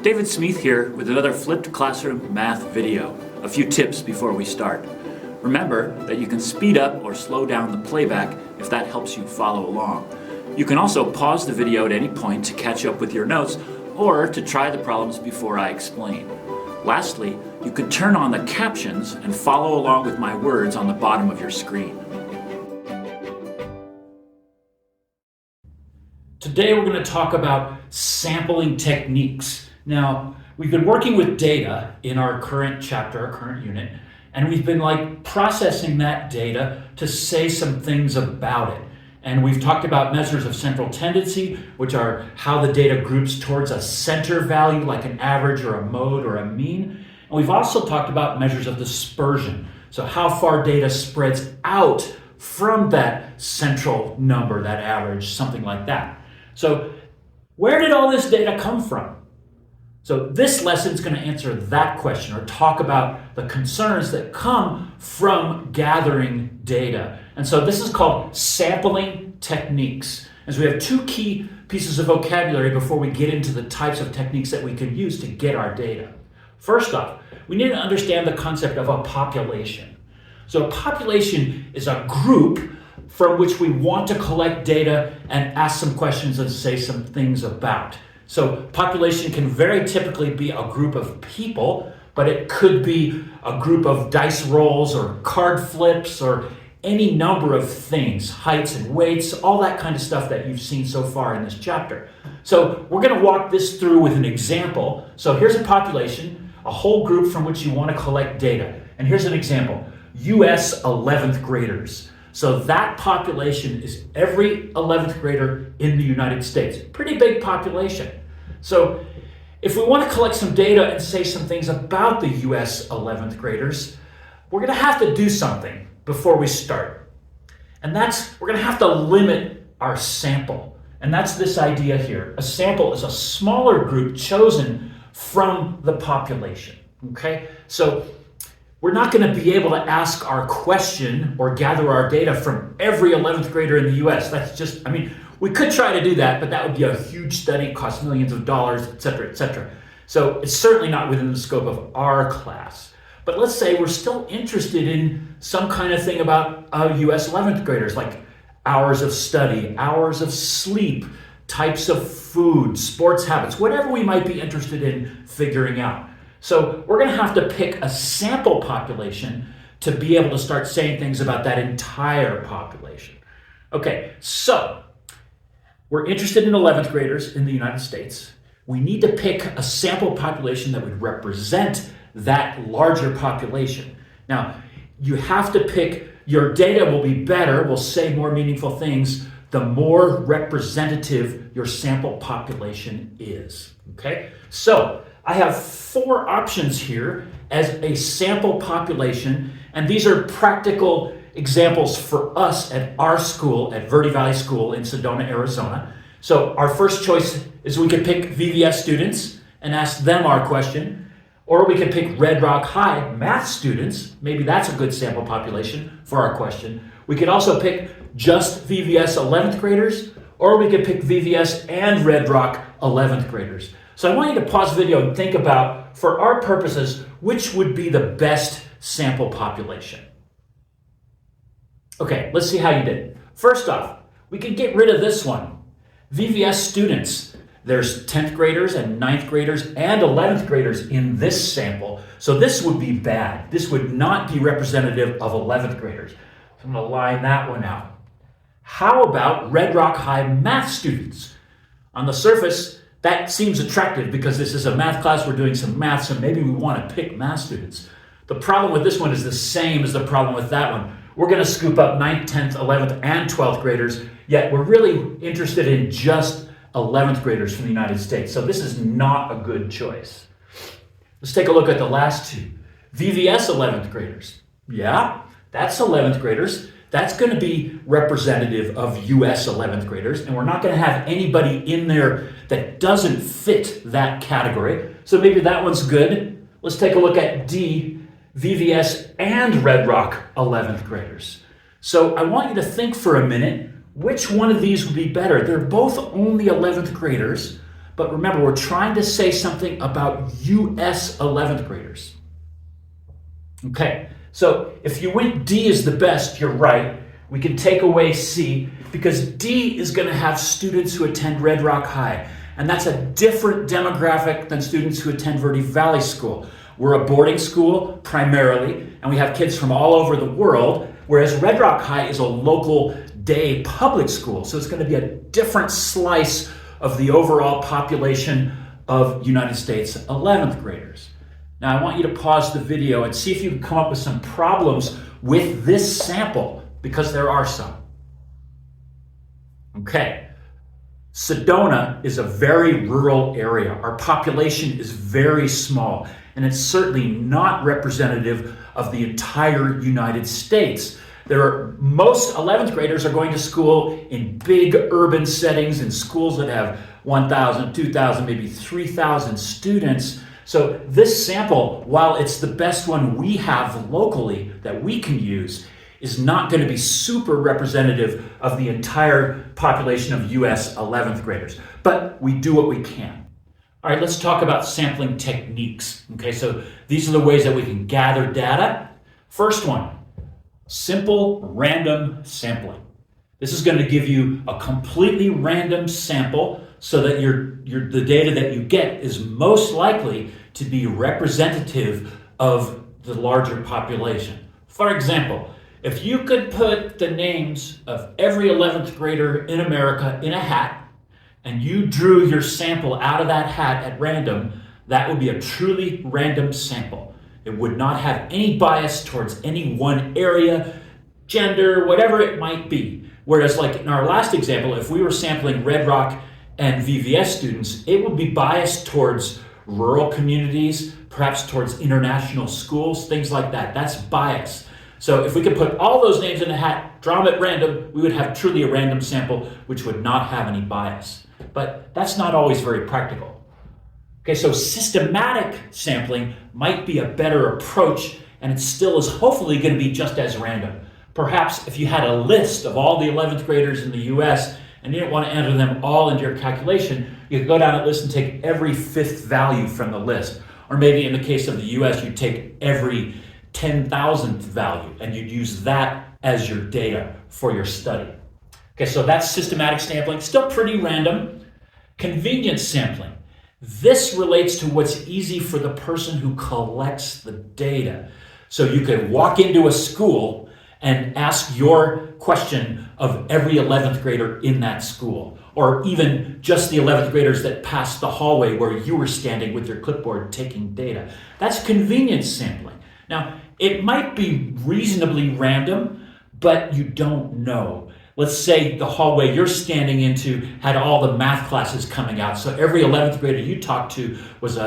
David Smith here with another Flipped Classroom math video. A few tips before we start. Remember that you can speed up or slow down the playback if that helps you follow along. You can also pause the video at any point to catch up with your notes or to try the problems before I explain. Lastly, you could turn on the captions and follow along with my words on the bottom of your screen. Today we're going to talk about sampling techniques. Now, we've been working with data in our current chapter, our current unit, and we've been processing that data to say some things about it. And we've talked about measures of central tendency, which are how the data groups towards a center value, like an average or a mode or a mean. And we've also talked about measures of dispersion, so how far data spreads out from that central number, that average, something like that. So where did all this data come from? So this lesson is going to answer that question or talk about the concerns that come from gathering data. And so this is called sampling techniques. As we have two key pieces of vocabulary before we get into the types of techniques that we can use to get our data. First off, we need to understand the concept of a population. So a population is a group from which we want to collect data and ask some questions and say some things about. So population can very typically be a group of people, but it could be a group of dice rolls or card flips or any number of things, heights and weights, all that kind of stuff that you've seen so far in this chapter. So we're going to walk this through with an example. So here's a population, a whole group from which you want to collect data. And here's an example, US 11th graders. So that population is every 11th grader in the United States. Pretty big population. So if we want to collect some data and say some things about the US 11th graders, we're going to have to do something before we start. And that's, we're going to have to limit our sample. And that's this idea here. A sample is a smaller group chosen from the population. Okay? So we're not going to be able to ask our question or gather our data from every 11th grader in the US. That's just, we could try to do that, but that would be a huge study, cost millions of dollars, et cetera, et cetera. So it's certainly not within the scope of our class. But let's say we're still interested in some kind of thing about US 11th graders, like hours of study, hours of sleep, types of food, sports habits, whatever we might be interested in figuring out. So we're going to have to pick a sample population to be able to start saying things about that entire population. Okay, so we're interested in 11th graders in the United States. We need to pick a sample population that would represent that larger population. Now, you have to pick, your data will be better, will say more meaningful things, the more representative your sample population is. Okay, so I have four options here as a sample population, and these are practical examples for us at our school, at Verde Valley School in Sedona, Arizona. So our first choice is we could pick VVS students and ask them our question, or we could pick Red Rock High math students. Maybe that's a good sample population for our question. We could also pick just VVS 11th graders, or we could pick VVS and Red Rock 11th graders. So I want you to pause the video and think about, for our purposes, which would be the best sample population. Okay, let's see how you did. First off, we can get rid of this one. VVS students. There's 10th graders and 9th graders and 11th graders in this sample. So this would be bad. This would not be representative of 11th graders. So I'm going to line that one out. How about Red Rock High math students? On the surface, that seems attractive because this is a math class, we're doing some math, so maybe we want to pick math students. The problem with this one is the same as the problem with that one. We're going to scoop up 9th, 10th, 11th, and 12th graders, yet we're really interested in just 11th graders from the United States. So this is not a good choice. Let's take a look at the last two. VVS 11th graders. Yeah, that's 11th graders. That's going to be representative of US 11th graders, and we're not going to have anybody in there that doesn't fit that category. So maybe that one's good. Let's take a look at D, VVS and Red Rock 11th graders. So I want you to think for a minute, which one of these would be better? They're both only 11th graders, But remember, we're trying to say something about US 11th graders. Okay, so if you went D is the best, you're right. We can take away C because D is going to have students who attend Red Rock High. And that's a different demographic than students who attend Verde Valley School. We're a boarding school primarily, and we have kids from all over the world, whereas Red Rock High is a local day public school. So it's going to be a different slice of the overall population of United States 11th graders. Now I want you to pause the video and see if you can come up with some problems with this sample, because there are some. Okay. Sedona is a very rural area. Our population is very small, and it's certainly not representative of the entire United States. Most 11th graders are going to school in big urban settings, in schools that have 1,000, 2,000, maybe 3,000 students. So this sample, while it's the best one we have locally that we can use, is not going to be super representative of the entire population of US 11th graders. But we do what we can. All right, let's talk about sampling techniques. Okay, so these are the ways that we can gather data. First one, simple random sampling. This is going to give you a completely random sample so that the data that you get is most likely to be representative of the larger population. For example, if you could put the names of every 11th grader in America in a hat, and you drew your sample out of that hat at random, that would be a truly random sample. It would not have any bias towards any one area, gender, whatever it might be. Whereas like in our last example, if we were sampling Red Rock and VVS students, it would be biased towards rural communities, perhaps towards international schools, things like that. That's bias. So if we could put all those names in a hat, draw them at random, we would have truly a random sample which would not have any bias. But that's not always very practical. Okay, so systematic sampling might be a better approach, and it still is hopefully going to be just as random. Perhaps if you had a list of all the 11th graders in the US and you didn't want to enter them all into your calculation, you could go down that list and take every fifth value from the list. Or maybe in the case of the US, you'd take every 10,000th value, and you'd use that as your data for your study. Okay, so that's systematic sampling, still pretty random. Convenience sampling. This relates to what's easy for the person who collects the data. So you could walk into a school and ask your question of every 11th grader in that school, or even just the 11th graders that passed the hallway where you were standing with your clipboard taking data. That's convenience sampling. Now, it might be reasonably random, but you don't know. Let's say the hallway you're standing into had all the math classes coming out. So every 11th grader you talked to was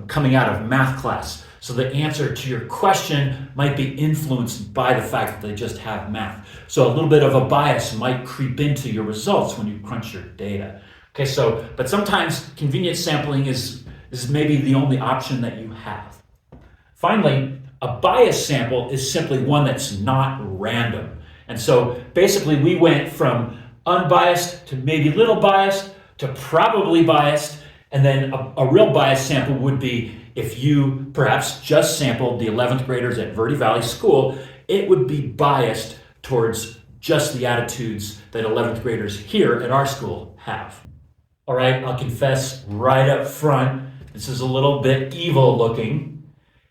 coming out of math class. So the answer to your question might be influenced by the fact that they just have math. So a little bit of a bias might creep into your results when you crunch your data. Okay, so, but sometimes convenience sampling is maybe the only option that you have. Finally, a bias sample is simply one that's not random. And so basically we went from unbiased to maybe little biased to probably biased, and then a real biased sample would be if you perhaps just sampled the 11th graders at Verde Valley School, it would be biased towards just the attitudes that 11th graders here at our school have. All right, I'll confess right up front, this is a little bit evil looking.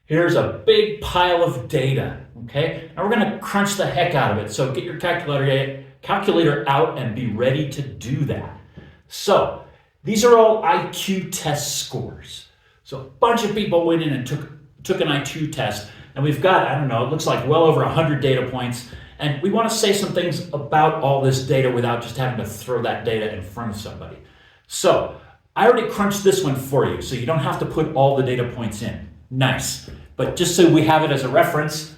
Here's a big pile of data, okay? Now we're gonna crunch the heck out of it. So get your calculator out and be ready to do that. So these are all IQ test scores. So a bunch of people went in and took an IQ test, and we've got, I don't know, it looks like well over 100 data points, and we wanna say some things about all this data without just having to throw that data in front of somebody. So I already crunched this one for you, so you don't have to put all the data points in. Nice. But just so we have it as a reference,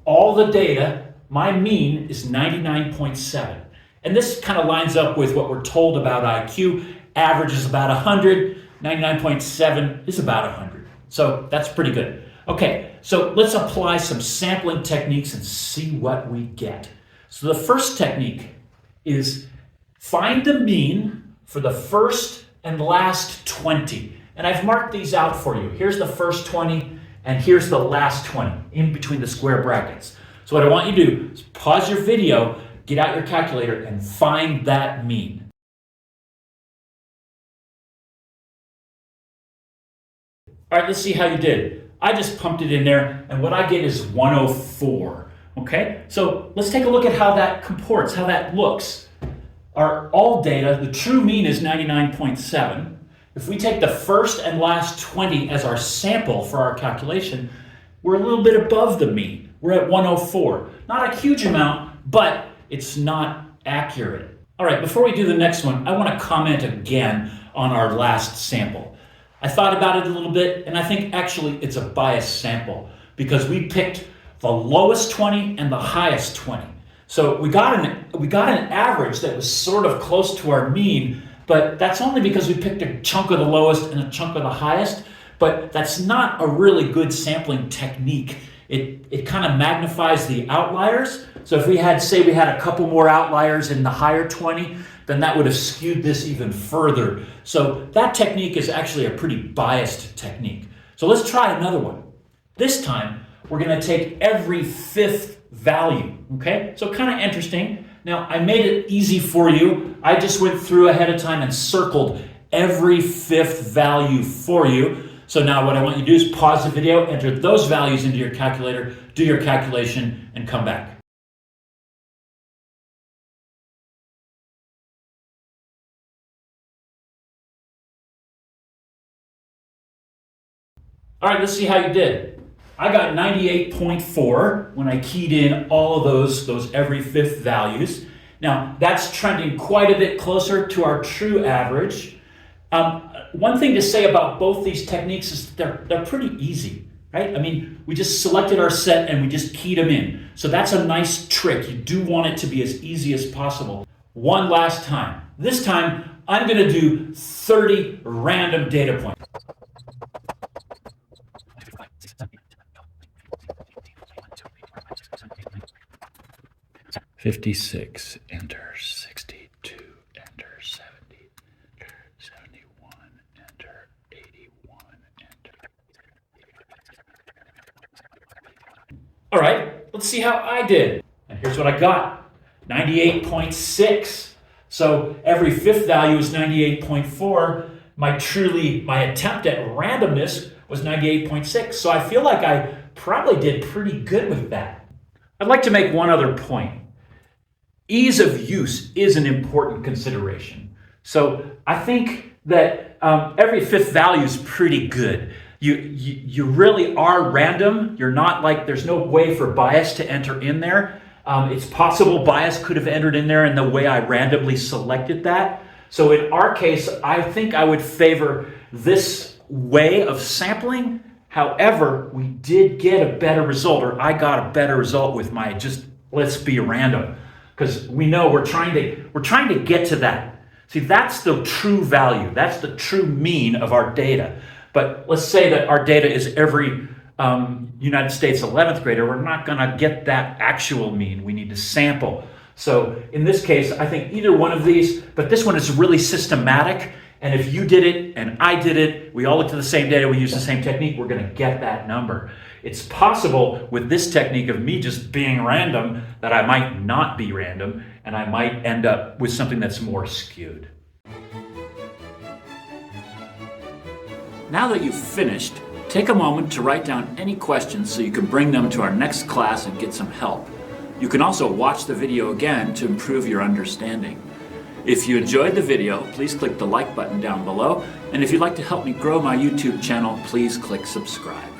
all the data, my mean is 99.7. And this kind of lines up with what we're told about IQ. Average is about 100, 99.7 is about 100. So that's pretty good. Okay, so let's apply some sampling techniques and see what we get. So the first technique is find the mean for the first and last 20. And I've marked these out for you. Here's the first 20, and here's the last 20 in between the square brackets. So what I want you to do is pause your video, get out your calculator, and find that mean. All right, let's see how you did. I just pumped it in there, and what I get is 104. Okay, so let's take a look at how that comports, how that looks. Our all data, the true mean is 99.7. If we take the first and last 20 as our sample for our calculation, we're a little bit above the mean. We're at 104. Not a huge amount, but it's not accurate. All right, before we do the next one, I want to comment again on our last sample. I thought about it a little bit, and I think actually it's a biased sample because we picked the lowest 20 and the highest 20. So we got an average that was sort of close to our mean, but that's only because we picked a chunk of the lowest and a chunk of the highest. But that's not a really good sampling technique. It kind of magnifies the outliers. So if we had a couple more outliers in the higher 20, then that would have skewed this even further. So that technique is actually a pretty biased technique. So let's try another one. This time, we're going to take every fifth value, okay? So kind of interesting. Now, I made it easy for you. I just went through ahead of time and circled every fifth value for you. So now what I want you to do is pause the video, enter those values into your calculator, do your calculation, and come back. All right, let's see how you did. I got 98.4 when I keyed in all of those every fifth values. Now, that's trending quite a bit closer to our true average. One thing to say about both these techniques is they're pretty easy, right? I mean, we just selected our set and we just keyed them in. So that's a nice trick. You do want it to be as easy as possible. One last time. This time, I'm going to do 30 random data points. 56, enter 62, enter 70, enter 71, enter 81, enter. All right, let's see how I did. And here's what I got, 98.6. So every fifth value is 98.4. My attempt at randomness was 98.6. So I feel like I probably did pretty good with that. I'd like to make one other point. Ease of use is an important consideration. So I think that every fifth value is pretty good. You really are random. You're not like, there's no way for bias to enter in there. It's possible bias could have entered in there in the way I randomly selected that. So in our case, I think I would favor this way of sampling. However, we did get a better result, or I got a better result with my just let's be random. Because we know we're trying to get to that. See, that's the true value. That's the true mean of our data. But let's say that our data is every United States 11th grader. We're not going to get that actual mean. We need to sample. So in this case, I think either one of these, but this one is really systematic. And if you did it and I did it, we all looked at the same data, we used the same technique, we're going to get that number. It's possible with this technique of me just being random that I might not be random and I might end up with something that's more skewed. Now that you've finished, take a moment to write down any questions so you can bring them to our next class and get some help. You can also watch the video again to improve your understanding. If you enjoyed the video, please click the like button down below, and if you'd like to help me grow my YouTube channel, please click subscribe.